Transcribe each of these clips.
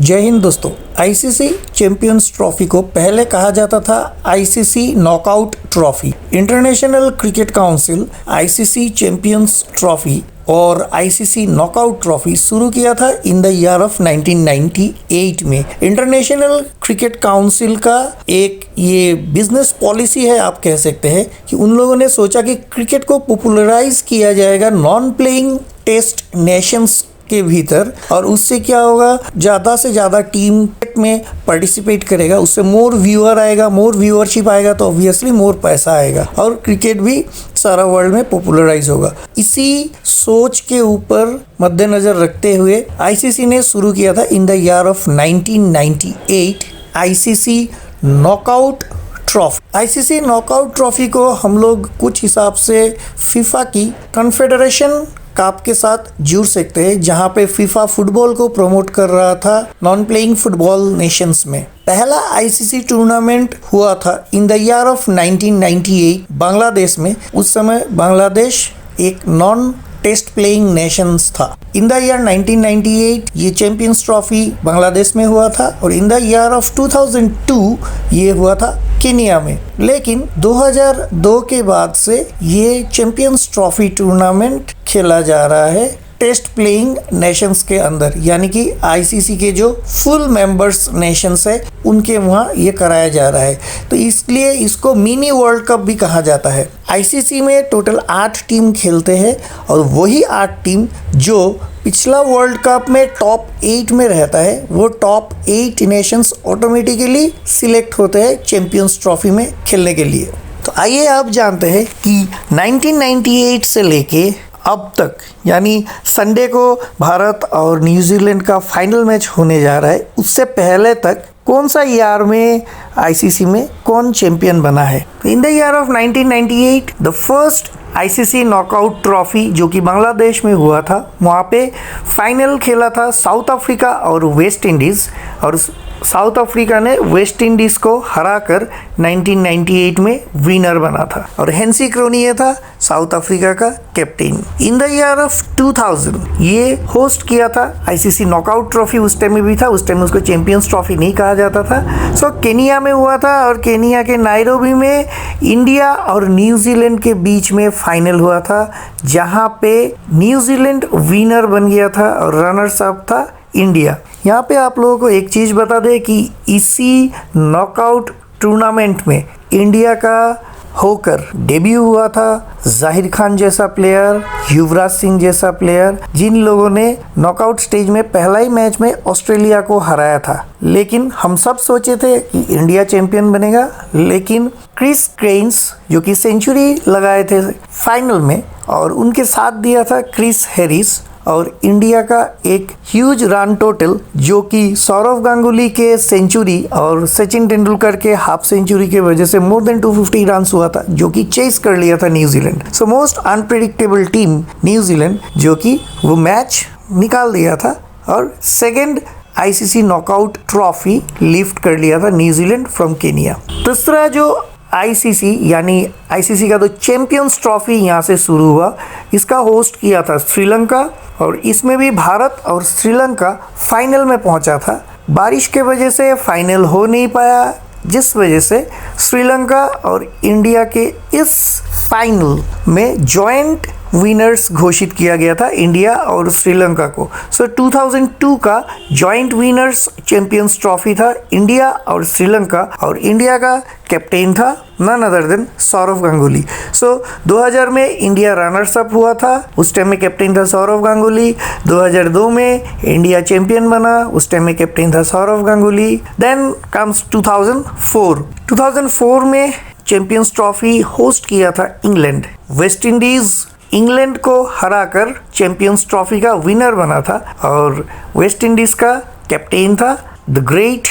जय हिंद दोस्तों। ICC champions trophy को पहले कहा जाता था ICC knockout trophy. International cricket council ICC champions trophy और आईसीसी नॉकआउट ट्रॉफी शुरू किया था इन द ईयर ऑफ 1998 में। इंटरनेशनल क्रिकेट काउंसिल का एक ये बिजनेस पॉलिसी है, आप कह सकते हैं कि उन लोगों ने सोचा कि क्रिकेट को पॉपुलराइज किया जाएगा नॉन प्लेइंग टेस्ट नेशंस के भीतर, और उससे क्या होगा, ज़्यादा से ज़्यादा टीम में पार्टिसिपेट करेगा, उससे मोर व्यूअर आएगा, मोर व्यूअरशिप आएगा तो ऑब्वियसली मोर पैसा आएगा और क्रिकेट भी सारा वर्ल्ड में पॉपुलराइज होगा। इसी सोच के ऊपर मद्देनजर रखते हुए आईसीसी ने शुरू किया था इन the year of 1998 ICC knockout trophy. ICC knockout trophy को हम लोग कुछ हिसाब से फीफा की कॉन्फेडरेशन कप के साथ जुड़ सकते हैं, जहां पे फीफा फुटबॉल को प्रमोट कर रहा था नॉन प्लेइंग फुटबॉल नेशंस में। पहला आईसीसी टूर्नामेंट हुआ था इन द ईयर ऑफ 1998 बांग्लादेश में। उस समय बांग्लादेश एक नॉन टेस्ट प्लेइंग नेशंस था। इन द ईयर 1998 ये चैंपियंस ट्रॉफी बांग्लादेश में हुआ था और इन द ईयर ऑफ 2002 ये हुआ था केनिया में। लेकिन 2002 के बाद से ये चैंपियंस ट्रॉफी टूर्नामेंट खेला जा रहा है टेस्ट प्लेइंग नेशंस के अंदर, यानी कि आईसीसी के जो फुल मेंबर्स नेशंस है उनके वहाँ ये कराया जा रहा है। तो इसलिए इसको मिनी वर्ल्ड कप भी कहा जाता है। आईसीसी में टोटल 8 टीम खेलते हैं और वही 8 टीम जो पिछला वर्ल्ड कप में टॉप 8 में रहता है, वो टॉप 8 नेशंस ऑटोमेटिकली सिलेक्ट होते हैं चैंपियंस ट्रॉफी में खेलने के लिए। तो आइए आप जानते हैं कि 1998 से लेके अब तक, यानी संडे को भारत और न्यूजीलैंड का फाइनल मैच होने जा रहा है, उससे पहले तक कौन सा ईयर में आईसीसी में कौन चैंपियन बना है। इन the year of 1998 the first ICC knockout trophy जो कि बांग्लादेश में हुआ था, वहाँ पे फाइनल खेला था साउथ अफ्रीका और वेस्ट इंडीज़, और साउथ अफ्रीका ने वेस्ट इंडीज़ को हराकर 1998 में विनर बना था और हेंसी क्रोनिये था साउथ अफ्रीका का captain. In the year of 2000 ये होस्ट किया था आईसीसी नॉकआउट ट्रॉफी। उस टाइम में भी था, उस टाइम उसको चैंपियंस ट्रॉफी नहीं कहा जाता था। सो केनिया में हुआ था और केनिया के नायरोबी में इंडिया और न्यूजीलैंड के बीच में फाइनल हुआ था, जहाँ पे न्यूजीलैंड विनर बन गया था और रनर्स अप था इंडिया। यहाँ पे आप लोगों को एक चीज़ बता दें कि इसी नॉकआउट टूर्नामेंट में इंडिया का होकर डेब्यू हुआ था जाहिर खान जैसा प्लेयर, युवराज सिंह जैसा प्लेयर, जिन लोगों ने नॉकआउट स्टेज में पहला ही मैच में ऑस्ट्रेलिया को हराया था। लेकिन हम सब सोचे थे कि इंडिया चैंपियन बनेगा, लेकिन क्रिस क्रेन्स जो कि सेंचुरी लगाए थे फाइनल में, और उनके साथ दिया था क्रिस हैरिस, और इंडिया का एक ह्यूज रन टोटल जो कि सौरव गांगुली के सेंचुरी और सचिन तेंदुलकर के हाफ सेंचुरी के वजह से मोर देन 250 रन हुआ था, जो कि चेस कर लिया था New Zealand. So most unpredictable team New Zealand, जो कि वो मैच निकाल दिया था और second ICC knockout trophy lift कर लिया था न्यूजीलैंड फ्रॉम केनिया। तीसरा जो आईसीसी यानी आईसीसी का तो चैंपियंस ट्रॉफी यहाँ से शुरू हुआ, इसका होस्ट किया था श्रीलंका, और इसमें भी भारत और श्रीलंका फाइनल में पहुंचा था। बारिश के वजह से फाइनल हो नहीं पाया, जिस वजह से श्रीलंका और इंडिया के इस फाइनल में जॉइंट विनर्स घोषित किया गया था, इंडिया और श्रीलंका को। सो 2002 का जॉइंट विनर्स चैंपियंस ट्रॉफी था इंडिया और श्रीलंका, और इंडिया का कैप्टन था none other than Sourav Ganguly. So 2000 में इंडिया रनर्स अप हुआ था, उस टाइम में कैप्टन था सौरव गांगुली। 2002 में इंडिया चैंपियन बना, उस टाइम में कैप्टन था सौरव गांगुली। देन कम्स 2004 में चैंपियंस ट्रॉफी होस्ट किया था इंग्लैंड। वेस्ट इंडीज इंग्लैंड को हराकर चैंपियंस ट्रॉफी का विनर बना था, और वेस्ट इंडीज का कैप्टन था the great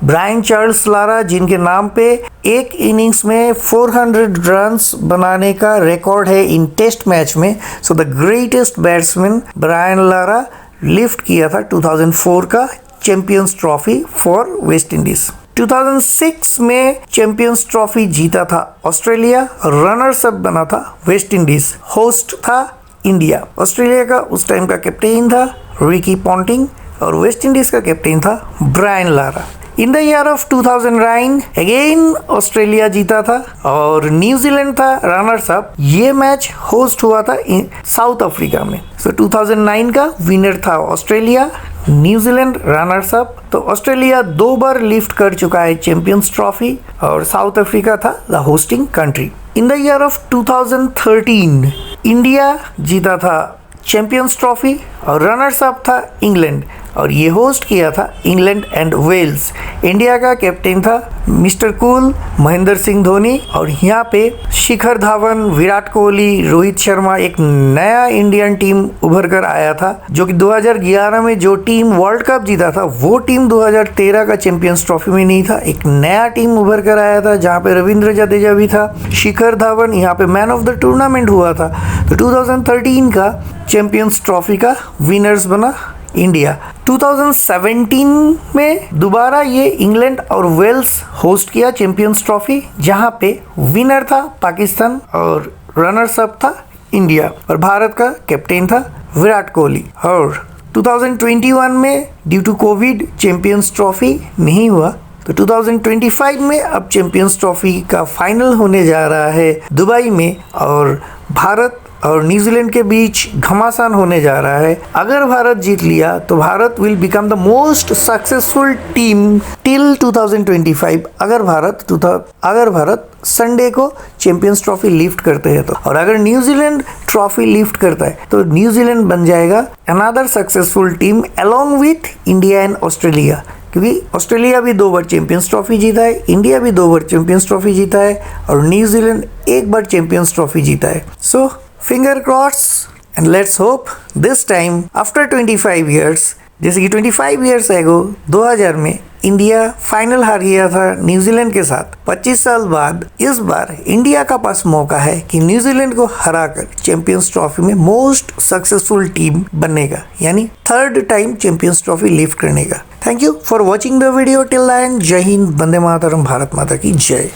Brian Charles Lara, जिनके नाम पे एक इनिंग्स में 400 रन्स बनाने का रिकॉर्ड है इन टेस्ट मैच में। So the greatest batsman Brian Lara lift किया था 2004 का champions trophy for West Indies. 2006 में चैंपियंस ट्रॉफी जीता था ऑस्ट्रेलिया, रनर्स अप बना था वेस्ट इंडीज, होस्ट था इंडिया। ऑस्ट्रेलिया का उस टाइम का कैप्टन था रिकी पॉन्टिंग, और वेस्ट इंडीज का कैप्टन था Brian Lara. In the year of 2009 again Australia जीता था और न्यूजीलैंड था रनर्स अप। ये मैच होस्ट हुआ था साउथ अफ्रीका में। सो 2009 का विनर था ऑस्ट्रेलिया, न्यूजीलैंड रनर्स अप। तो ऑस्ट्रेलिया 2 बार लिफ्ट कर चुका है चैंपियंस ट्रॉफी और साउथ अफ्रीका था the hosting country. In the year of 2013 India जीता था चैंपियंस ट्रॉफी और रनर्स अप था इंग्लैंड और ये होस्ट किया था इंग्लैंड एंड वेल्स। इंडिया का कैप्टन था मिस्टर कूल महेंद्र सिंह धोनी और यहाँ पे शिखर धवन, विराट कोहली, रोहित शर्मा, एक नया इंडियन टीम उभर कर आया था जो कि 2011 में जो टीम वर्ल्ड कप जीता था वो टीम 2013 का चैंपियंस ट्रॉफी में नहीं था। एक नया टीम उभर कर आया था जहाँ पे रविंद्र जडेजा भी था, शिखर धवन यहाँ पे मैन ऑफ द टूर्नामेंट हुआ था। तो 2013 का चैंपियंस ट्रॉफी का विनर्स बना इंडिया। 2017 में दोबारा ये इंग्लैंड और वेल्स होस्ट किया चैंपियंस ट्रॉफी जहां पे विनर था पाकिस्तान और रनर्स अप था इंडिया और भारत का कैप्टन था विराट कोहली। और 2021 में due to covid champions trophy नहीं हुआ तो 2025 में अब चैंपियंस ट्रॉफी का फाइनल होने जा रहा है दुबई में और भारत और न्यूजीलैंड के बीच घमासान होने जा रहा है। अगर भारत जीत लिया तो Bharat will become the most successful team till 2025 अगर भारत संडे को चैंपियंस ट्रॉफी लिफ्ट करते हैं तो। और अगर न्यूजीलैंड ट्रॉफी लिफ्ट करता है तो न्यूजीलैंड बन जाएगा another successful team along with India and Australia, क्योंकि ऑस्ट्रेलिया भी 2 बार चैंपियंस ट्रॉफी जीता है, इंडिया भी 2 बार चैंपियंस ट्रॉफी जीता है और न्यूजीलैंड 1 बार चैंपियंस ट्रॉफी जीता है। So finger cross and let's hope this time after 25 years, जैसे कि 25 years एगो 2000 में इंडिया फाइनल हार गया था न्यूजीलैंड के साथ। 25 साल बाद इस बार इंडिया का पास मौका है कि न्यूजीलैंड को हराकर चैंपियंस ट्रॉफी में मोस्ट सक्सेसफुल टीम बनने का, यानी 3rd time champions trophy lift करने का। Thank you for watching the video till the end. जय हिंद, वंदे मातरम, भारत माता की जय।